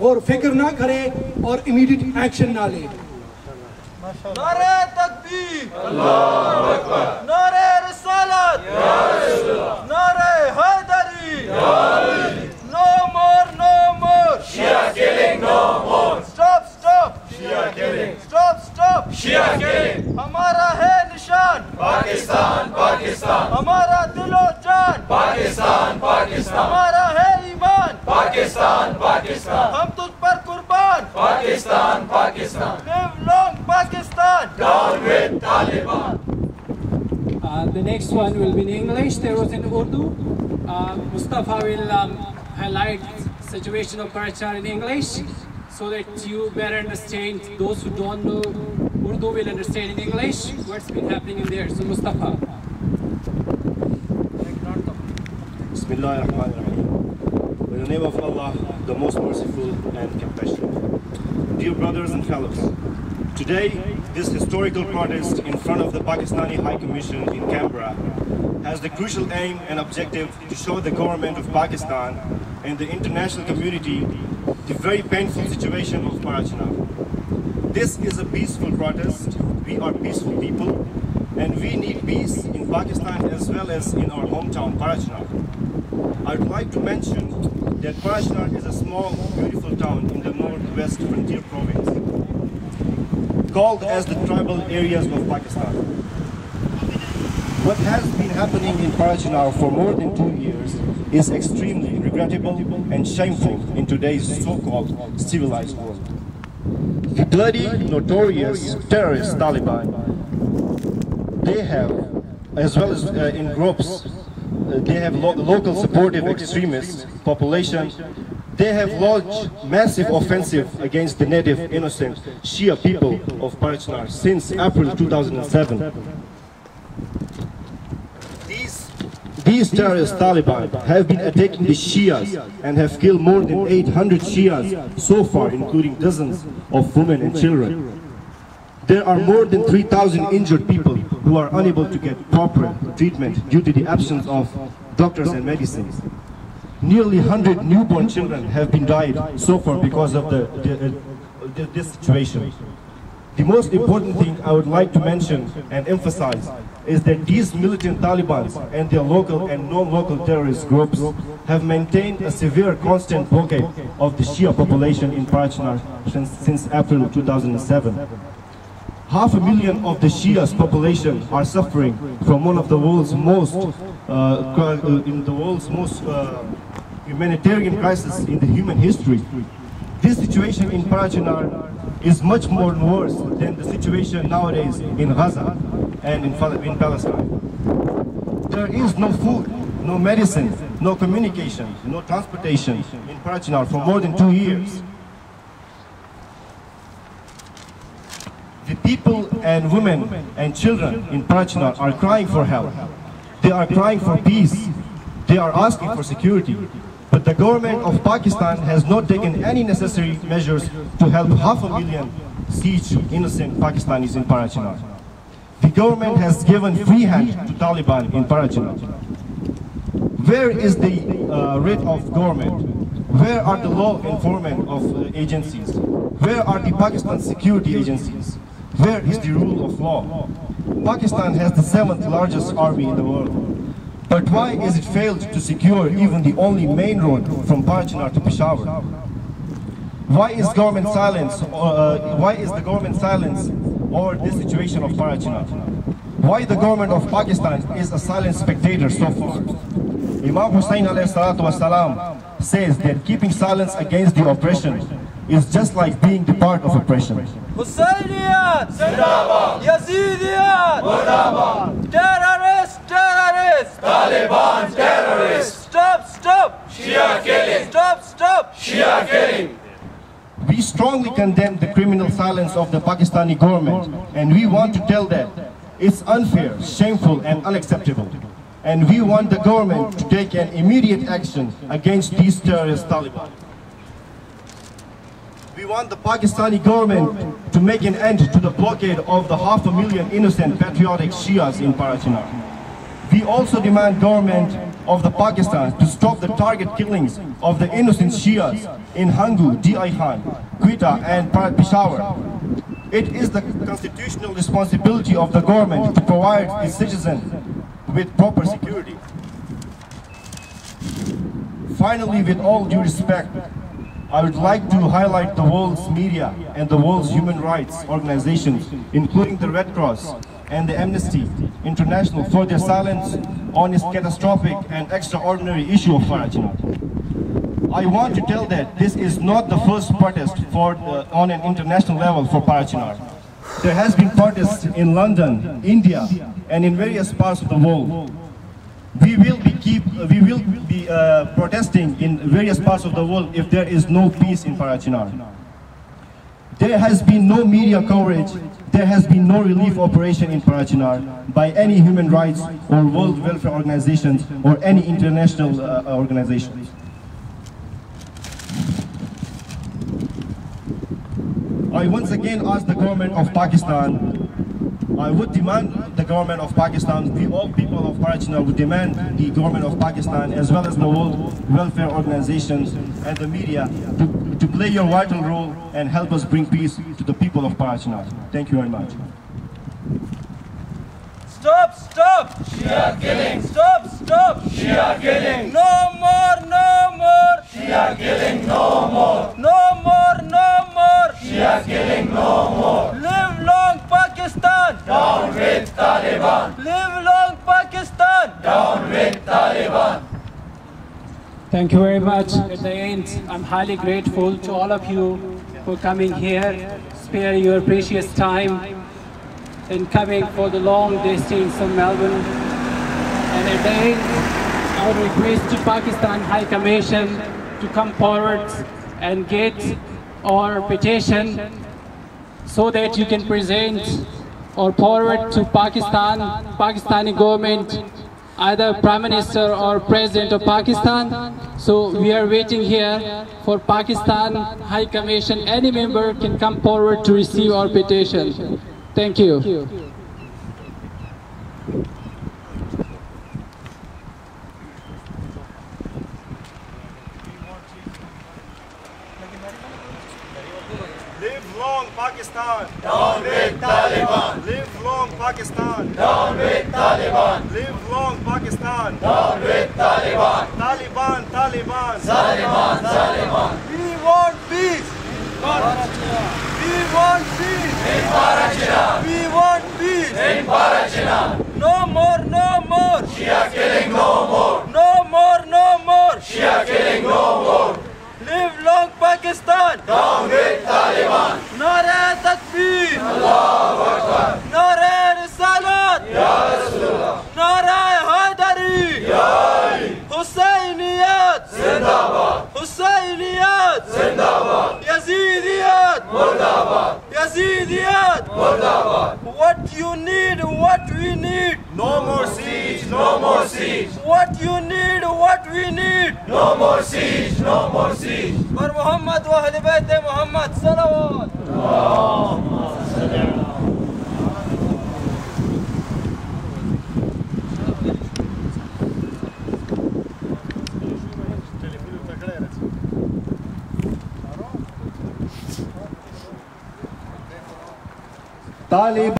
गौर फिक्र ना करे और इमीडिएट एक्शन ना ले। नारे तकबीर, अल्लाहु अकबर, नारे रिसालत, या रसूलल्लाह, नारे हैदरी, या Ali, no more, Shia killing, no more, stop, Shia killing, stop, Shia killing, हमारा है निशान पाकिस्तान, हमारा दिलो जान पाकिस्तान, हमारा है ईमान पाकिस्तान, हम तुझ पर कुर्बान Pakistan, live long Pakistan, down with Taliban. The next one will be in English. There was in Urdu. Mustafa will highlight the situation of Parachinar in English so that you better understand. Those who don't know Urdu will understand in English what's been happening in there. So Mustafa. Bismillahirrahmanirrahim. In the name of Allah, the most merciful and compassionate. Dear brothers and fellows, today this historical protest in front of the Pakistani High Commission in Canberra has the crucial aim and objective to show the government of Pakistan and the international community the very painful situation of Parachinar. This is a peaceful protest. We are peaceful people and we need peace in Pakistan as well as in our hometown Parachinar. I would like to mention that Parachinar is a small, beautiful town in the northwest frontier province, called as the tribal areas of Pakistan. What has been happening in Parachinar for more than 2 years is extremely regrettable and shameful in today's so-called civilized world. The bloody, notorious terrorist Taliban, they have, as well as in groups, they have local supportive extremist population. They have launched massive offensive against the native innocent Shia people of Parachinar since April 2007. These terrorist Taliban have been attacking the Shias and have killed more than 800 Shias so far, including dozens of women and children. There are more than 3,000 injured people who are unable to get proper treatment due to the absence of doctors and medicines. Nearly 100 newborn children have been died so far because of this situation. The most important thing I would like to mention and emphasize is that these militant Taliban and their local and non-local terrorist groups have maintained a severe constant blockade of the Shia population in Parachinar since April 2007. 500,000 of the Shia's population are suffering from one of the world's most humanitarian crises in the human history. This situation in Parachinar is much more worse than the situation nowadays in Gaza and in Palestine. There is no food, no medicine, no communication, no transportation in Parachinar for more than 2 years. The people and women and children in Parachinar are crying for help. They are crying for peace. They are asking for security. But the government of Pakistan has not taken any necessary measures to help 500,000 siege innocent Pakistanis in Parachinar. The government has given free hand to Taliban in Parachinar. Where is the writ of government? Where are the law enforcement of agencies? Where are the Pakistan security agencies? Where is the rule of law? Pakistan has the 7th largest army in the world. But why is it failed to secure even the only main road from Parachinar to Peshawar? Why is government silence? Why is the government silence over this situation of Parachinar? Why the government of Pakistan is a silent spectator so far? Imam Hussain alayhi salatu wasalam says that keeping silence against the oppression is just like being the part of oppression. Hussainiyat, Zindabad, Yazidiyat, Murdabad, terrorists, Taliban terrorists, stop, Shia killing, stop, Shia killing. We strongly condemn the criminal silence of the Pakistani government, and we want to tell that it's unfair, shameful and unacceptable. And we want the government to take an immediate action against these terrorist Taliban. We want the Pakistani government to make an end to the blockade of the 500,000 innocent patriotic Shias in Parachinar. We also demand government of the Pakistan to stop the target killings of the innocent Shias in Hangu, Di Khan, Quetta and Peshawar. It is the constitutional responsibility of the government to provide its citizens with proper security. Finally, with all due respect, I would like to highlight the world's media and the world's human rights organizations, including the Red Cross and the Amnesty International, for their silence on this catastrophic and extraordinary issue of Parachinar. I want to tell that this is not the first protest on an international level for Parachinar. There has been protests in London, India, and in various parts of the world. We will be protesting in various parts of the world if there is no peace in Parachinar. There has been no media coverage, there has been no relief operation in Parachinar by any human rights or world welfare organizations or any international organizations. I once again ask the government of Pakistan, I would demand the government of Pakistan, we all people of Parachinar would demand the government of Pakistan as well as the world welfare organizations and the media to play your vital role and help us bring peace to the people of Parachinar. Thank you very much. Stop, stop! Shia killing! Stop, stop! Shia killing! No more, no more! Shia killing, no more! No more, no more! Shia killing, no more! Live long Pakistan! Down with Taliban! Live long Pakistan! Down with Taliban! Thank you very much. At the end, I'm highly grateful to all of you for coming here, sparing your precious time and coming for the long distance from Melbourne. And at the end, I would request to Pakistan High Commission to come forward and get our petition so that you can present or forward to Pakistani government, either Prime Minister or President of Pakistan. So we are waiting here for Pakistan High Commission. Any member can come forward to receive our petition. Thank you. Live long Pakistan! Down with Taliban! Live long Pakistan! Down with Taliban! Live long Pakistan! Down with Taliban! Taliban, Taliban! Taliban, Taliban! We want peace! We want peace! In Parachinar! We want peace! In Parachinar! No more, no more! Shia killing, no more! No more, no more! Shia killing, no more! Live long Pakistan! Down with Taliban! Nare Takbir! Allahu Akbar! Nare Risalat! Ya Rasulullah! Nare Haidari! Ya Ali! Hussainiyat! Zindabad! Hussainiyat! Zindabad! Yazidiyat! Murdabad! Yazidiyat! Murdabad! What you need, what we need! No more siege, no more siege! What you need, what we need! No more siege, no more siege! पर मोहम्मद व अहले बैत मोहम्मद सलावत Taliban.